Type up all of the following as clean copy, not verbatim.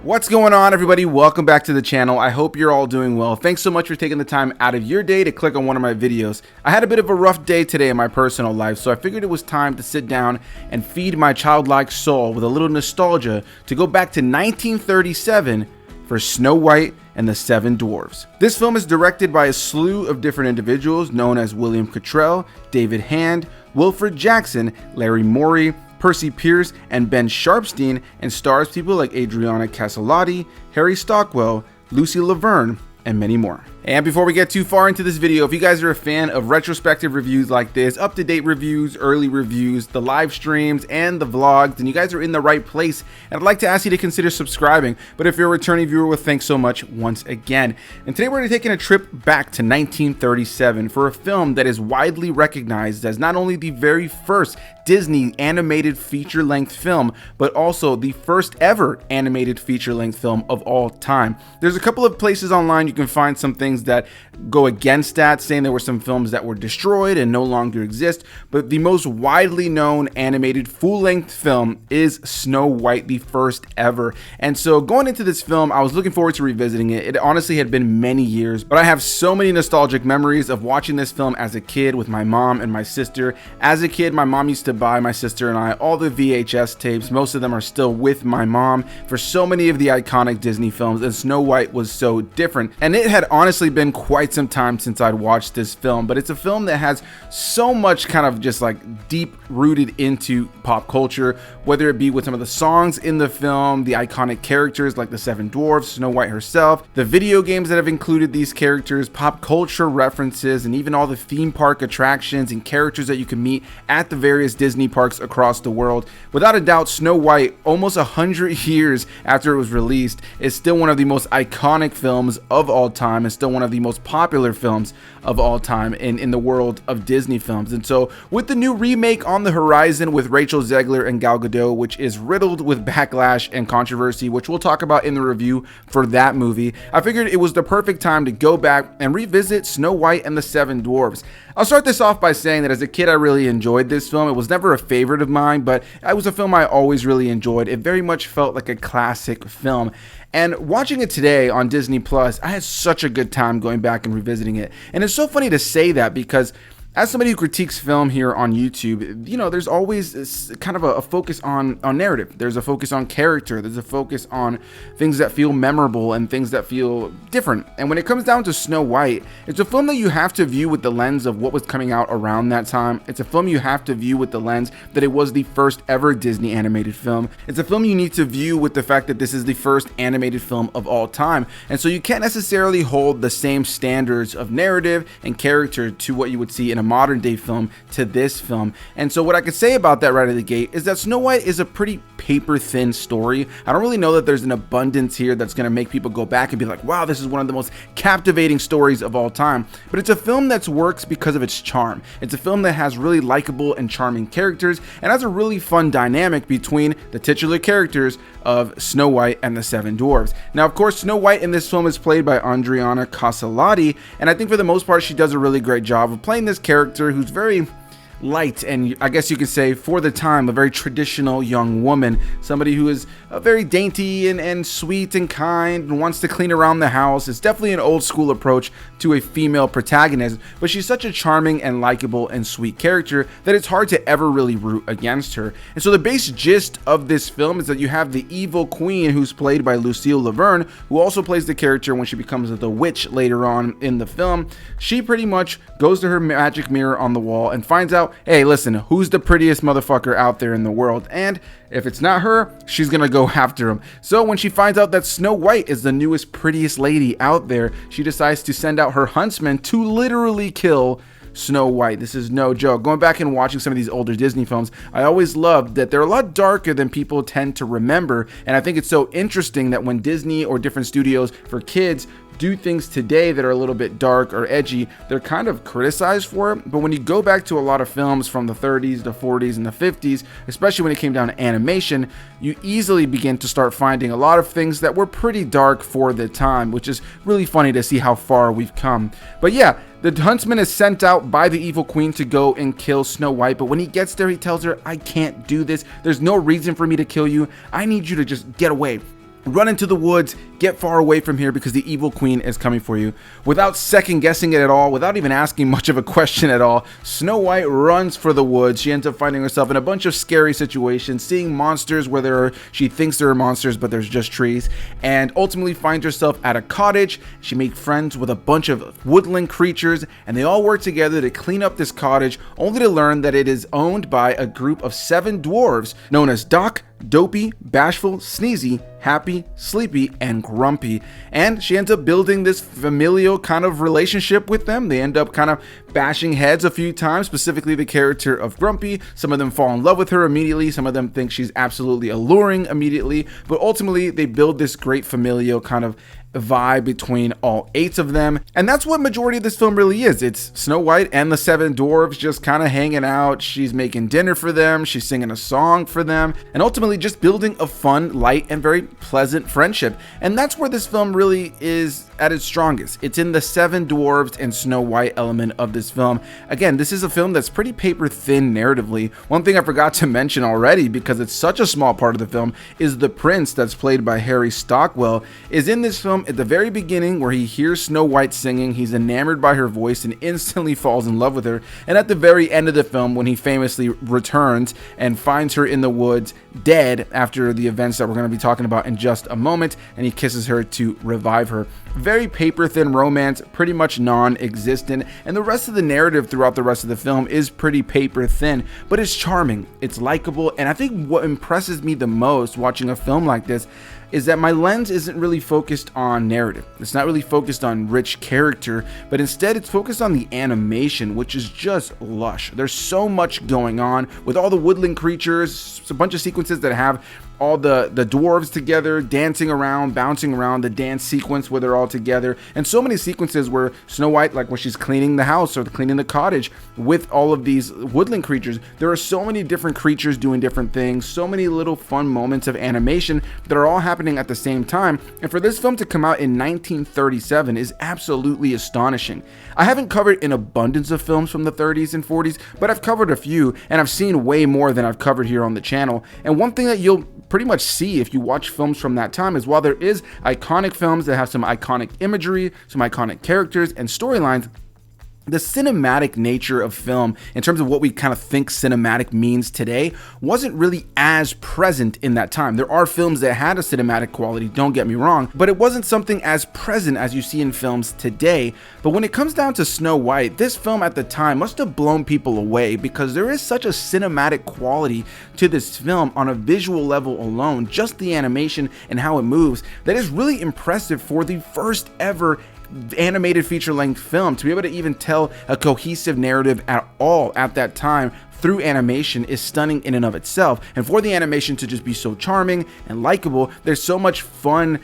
What's going on, everybody? Welcome back to the channel. I hope you're all doing well. Thanks so much for taking the time out of your day to click on one of my videos. I had a bit of a rough day today in my personal life, so I figured it was time to sit down and feed my childlike soul with a little nostalgia to go back to 1937 for Snow White and the Seven Dwarfs. This film is directed by a slew of different individuals known as William Cottrell, David Hand, Wilfred Jackson, Larry Morey, Percy Pierce, and Ben Sharpstein, and stars people like Adriana Caselotti, Harry Stockwell, Lucy Laverne, and many more. And before we get too far into this video, if you guys are a fan of retrospective reviews like this, up-to-date reviews, early reviews, the live streams, and the vlogs, then you guys are in the right place. And I'd like to ask you to consider subscribing. But if you're a returning viewer, well, thanks so much once again. And today we're taking a trip back to 1937 for a film that is widely recognized as not only the very first Disney animated feature-length film, but also the first ever animated feature-length film of all time. There's a couple of places online you can find some things that go against that, saying there were some films that were destroyed and no longer exist, but the most widely known animated full-length film is Snow White, the first ever. And so going into this film, I was looking forward to revisiting it. It honestly had been many years, but I have so many nostalgic memories of watching this film as a kid with my mom and my sister. As a kid, my mom used to buy my sister and I all the VHS tapes. Most of them are still with my mom for so many of the iconic Disney films, and Snow White was so different. And it had honestly been quite some time since I'd watched this film, but it's a film that has so much kind of just like deep rooted into pop culture, whether it be with some of the songs in the film, the iconic characters like the Seven Dwarfs, Snow White herself, the video games that have included these characters, pop culture references, and even all the theme park attractions and characters that you can meet at the various Disney parks across the world. Without a doubt, Snow White, almost 100 years after it was released, is still one of the most iconic films of all time, and still one of the most popular films of all time in the world of Disney films. And so with the new remake on the horizon with Rachel Zegler and Gal Gadot, which is riddled with backlash and controversy, which we'll talk about in the review for that movie, I figured it was the perfect time to go back and revisit Snow White and the Seven Dwarfs. I'll start this off by saying that as a kid I really enjoyed this film. It was never a favorite of mine, but it was a film I always really enjoyed. It very much felt like a classic film. And watching it today on Disney Plus, I had such a good time going back and revisiting it. And it's so funny to say that because as somebody who critiques film here on YouTube, you know, there's always kind of a focus on narrative. There's a focus on character. There's a focus on things that feel memorable and things that feel different. And when it comes down to Snow White, it's a film that you have to view with the lens of what was coming out around that time. It's a film you have to view with the lens that it was the first ever Disney animated film. It's a film you need to view with the fact that this is the first animated film of all time. And so you can't necessarily hold the same standards of narrative and character to what you would see in a modern day film to this film. And so what I could say about that right out of the gate is that Snow White is a pretty paper thin story. I don't really know that there's an abundance here that's going to make people go back and be like, wow, this is one of the most captivating stories of all time. But it's a film that works because of its charm. It's a film that has really likable and charming characters and has a really fun dynamic between the titular characters of Snow White and the Seven Dwarfs. Now, of course, Snow White in this film is played by Adriana Caselotti, and I think for the most part she does a really great job of playing this character who's very light and, I guess you could say, for the time, a very traditional young woman, somebody who is very dainty and sweet and kind and wants to clean around the house. It's definitely an old school approach to a female protagonist, but she's such a charming and likable and sweet character that it's hard to ever really root against her. And so the base gist of this film is that you have the evil queen, who's played by Lucille Laverne, who also plays the character when she becomes the witch later on in the film. She pretty much goes to her magic mirror on the wall and finds out, hey, listen, who's the prettiest motherfucker out there in the world? And if it's not her, she's gonna go after him. So when she finds out that Snow White is the newest, prettiest lady out there, she decides to send out her huntsman to literally kill Snow White. This is no joke. Going back and watching some of these older Disney films, I always loved that they're a lot darker than people tend to remember. And I think it's so interesting that when Disney or different studios for kids do things today that are a little bit dark or edgy, they're kind of criticized for it. But when you go back to a lot of films from the 30s, the 40s, and the 50s, especially when it came down to animation, you easily begin to start finding a lot of things that were pretty dark for the time, which is really funny to see how far we've come. But yeah, the huntsman is sent out by the evil queen to go and kill Snow White, but when he gets there, he tells her, I can't do this. There's no reason for me to kill you. I need you to just get away. run into the woods, get far away from here because the evil queen is coming for you. Without second guessing it at all, without even asking much of a question at all, Snow White runs for the woods. She ends up finding herself in a bunch of scary situations, seeing monsters where she thinks there are monsters, but there's just trees, and ultimately finds herself at a cottage. She makes friends with a bunch of woodland creatures, and they all work together to clean up this cottage, only to learn that it is owned by a group of 7 dwarves known as Doc, Dopey, Bashful, Sneezy, Happy, Sleepy, and Grumpy. And she ends up building this familial kind of relationship with them. They end up kind of bashing heads a few times, specifically the character of Grumpy. Some of them fall in love with her immediately. Some of them think she's absolutely alluring immediately. But ultimately, they build this great familial kind of vibe between all 8 of them, and that's what majority of this film really is. It's Snow White and the 7 dwarves just kind of hanging out. She's making dinner for them, she's singing a song for them, and ultimately just building a fun, light, and very pleasant friendship. And that's where this film really is at its strongest. It's in the 7 dwarves and Snow White element of this film. Again, this is a film that's pretty paper thin narratively. One thing I forgot to mention already, because it's such a small part of the film, is the prince that's played by Harry Stockwell is in this film at the very beginning, where he hears Snow White singing. He's enamored by her voice and instantly falls in love with her. And at the very end of the film, when he famously returns and finds her in the woods dead after the events that we're going to be talking about in just a moment, and he kisses her to revive her. Very paper thin romance, pretty much non-existent, and the rest of the narrative throughout the rest of the film is pretty paper thin, but it's charming, it's likable. And I think what impresses me the most watching a film like this is that my lens isn't really focused on narrative. It's not really focused on rich character, but instead it's focused on the animation, which is just lush. There's so much going on with all the woodland creatures, a bunch of sequences that have all the dwarves together, dancing around, bouncing around, the dance sequence where they're all together, and so many sequences where Snow White, like when she's cleaning the house or cleaning the cottage with all of these woodland creatures. There are so many different creatures doing different things, so many little fun moments of animation that are all happening at the same time. And for this film to come out in 1937 is absolutely astonishing. I haven't covered an abundance of films from the 30s and 40s, but I've covered a few, and I've seen way more than I've covered here on the channel. And one thing that you'll pretty much see if you watch films from that time is, while there is iconic films that have some iconic imagery, some iconic characters and storylines, the cinematic nature of film, in terms of what we kind of think cinematic means today, wasn't really as present in that time. There are films that had a cinematic quality, don't get me wrong, but it wasn't something as present as you see in films today. But when it comes down to Snow White, this film at the time must have blown people away, because there is such a cinematic quality to this film on a visual level alone, just the animation and how it moves, that is really impressive for the first ever animated feature-length film. To be able to even tell a cohesive narrative at all at that time through animation is stunning in and of itself. And for the animation to just be so charming and likable, there's so much fun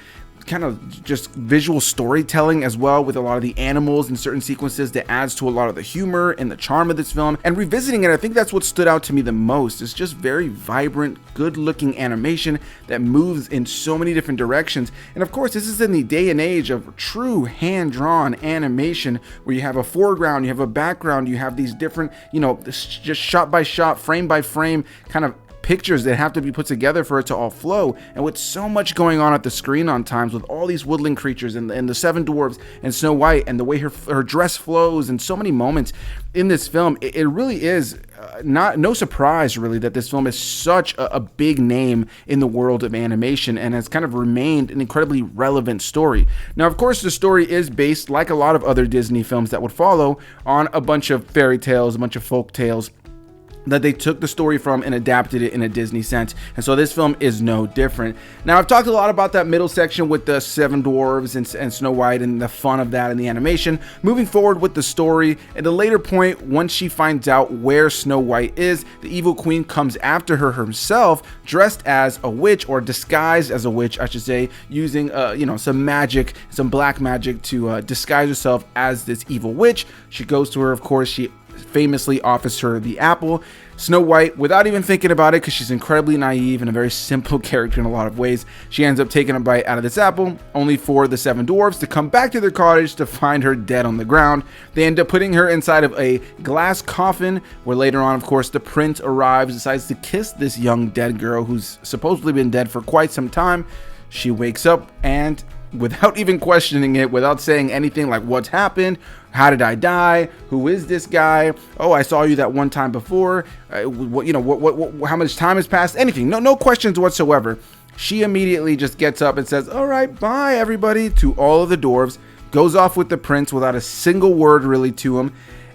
kind of just visual storytelling as well with a lot of the animals in certain sequences that adds to a lot of the humor and the charm of this film. And revisiting it, I think that's what stood out to me the most. It's just very vibrant, good looking animation that moves in so many different directions. And of course, this is in the day and age of true hand-drawn animation, where you have a foreground, you have a background, you have these different, just shot by shot, frame by frame kind of pictures that have to be put together for it to all flow. And with so much going on at the screen on times, with all these woodland creatures and the 7 dwarves and Snow White, and the way her dress flows, and so many moments in this film, it really is no surprise really that this film is such a big name in the world of animation, and has kind of remained an incredibly relevant story. Now, of course, the story is based, like a lot of other Disney films that would follow, on a bunch of fairy tales, a bunch of folk tales that they took the story from and adapted it in a Disney sense. And so this film is no different. Now, I've talked a lot about that middle section with the 7 dwarves and Snow White and the fun of that and the animation. Moving forward with the story, at a later point, once she finds out where Snow White is, the evil queen comes after her herself, dressed as a witch, or disguised as a witch, I should say, using some magic, some black magic to disguise herself as this evil witch. She goes to her, of course, she famously offers her the apple. Snow White, without even thinking about it, because she's incredibly naive and a very simple character in a lot of ways, she ends up taking a bite out of this apple, only for the 7 dwarves to come back to their cottage to find her dead on the ground. They end up putting her inside of a glass coffin, where later on, of course, the prince arrives, decides to kiss this young dead girl who's supposedly been dead for quite some time. she wakes up and without even questioning it, without saying anything like what's happened, how did I die, who is this guy, oh, I saw you that one time before, how much time has passed, anything, no questions whatsoever. She immediately just gets up and says, all right, bye everybody, to all of the dwarves, goes off with the prince without a single word really to him,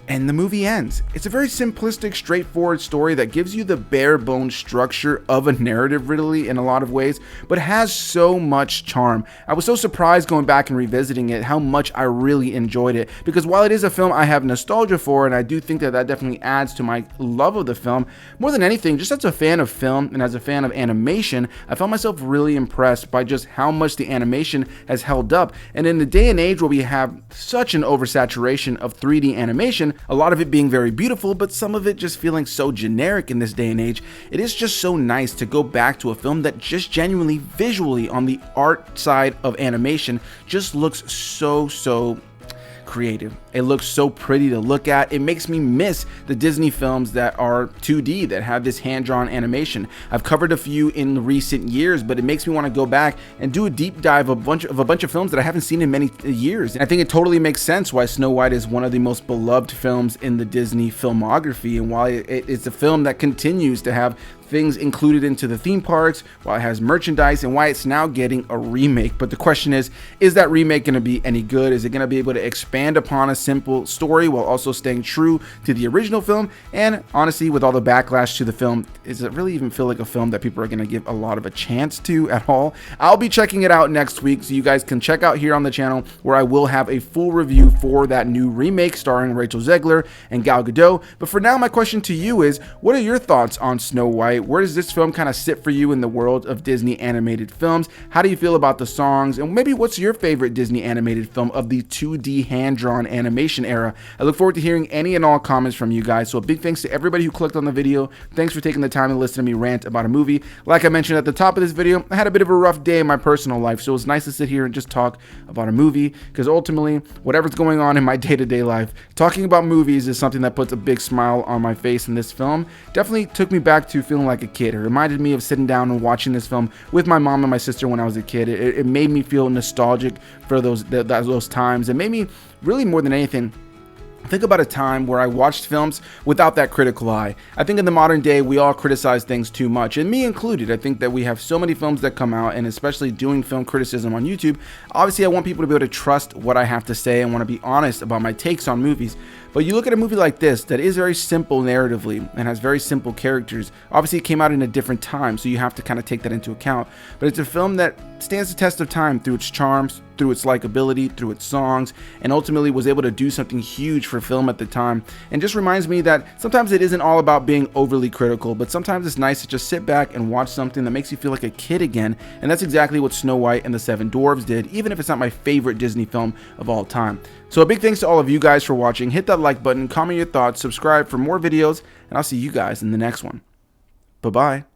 and the movie ends. It's a very simplistic, straightforward story that gives you the bare bones structure of a narrative really in a lot of ways, but has so much charm. I was so surprised going back and revisiting it how much I really enjoyed it, because while it is a film I have nostalgia for, and I do think that definitely adds to my love of the film, more than anything, just as a fan of film and as a fan of animation, I found myself really impressed by just how much the animation has held up. And in the day and age where we have such an oversaturation of 3D animation, a lot of it being very beautiful, but some of it just feeling so generic in this day and age, it is just so nice to go back to a film that just genuinely visually on the art side of animation just looks so creative. It looks so pretty to look at. It makes me miss the Disney films that are 2D, that have this hand-drawn animation. I've covered a few in recent years, but it makes me want to go back and do a deep dive of a bunch of films that I haven't seen in many years. And I think it totally makes sense why Snow White is one of the most beloved films in the Disney filmography, and why it's a film that continues to have things included into the theme parks, why it has merchandise, and why it's now getting a remake. But the question is that remake going to be any good? Is it going to be able to expand upon a simple story while also staying true to the original film? And honestly, with all the backlash to the film, does it really even feel like a film that people are going to give a lot of a chance to at all? I'll be checking it out next week, so you guys can check out here on the channel where I will have a full review for that new remake starring Rachel Zegler and Gal Gadot. But for now, my question to you is, what are your thoughts on Snow White? Where does this film kind of sit for you in the world of Disney animated films? How do you feel about the songs? And maybe what's your favorite Disney animated film of the 2D hand-drawn animation era? I look forward to hearing any and all comments from you guys. So a big thanks to everybody who clicked on the video. Thanks for taking the time to listen to me rant about a movie. Like I mentioned at the top of this video, I had a bit of a rough day in my personal life, so it was nice to sit here and just talk about a movie, because ultimately, whatever's going on in my day-to-day life, talking about movies is something that puts a big smile on my face, and this film definitely took me back to feeling like a kid. It reminded me of sitting down and watching this film with my mom and my sister when I was a kid. It made me feel nostalgic for those times. It made me, really more than anything, think about a time where I watched films without that critical eye. I think in the modern day, we all criticize things too much, and me included. I think that we have so many films that come out, and especially doing film criticism on YouTube, obviously I want people to be able to trust what I have to say and want to be honest about my takes on movies. But you look at a movie like this that is very simple narratively and has very simple characters. Obviously it came out in a different time, so you have to kind of take that into account. But it's a film that stands the test of time through its charms, through its likability, through its songs, and ultimately was able to do something huge for film at the time. And just reminds me that sometimes it isn't all about being overly critical, but sometimes it's nice to just sit back and watch something that makes you feel like a kid again. And that's exactly what Snow White and the Seven Dwarfs did, even if it's not my favorite Disney film of all time. So a big thanks to all of you guys for watching. Hit that like button, comment your thoughts, subscribe for more videos, and I'll see you guys in the next one. Bye-bye.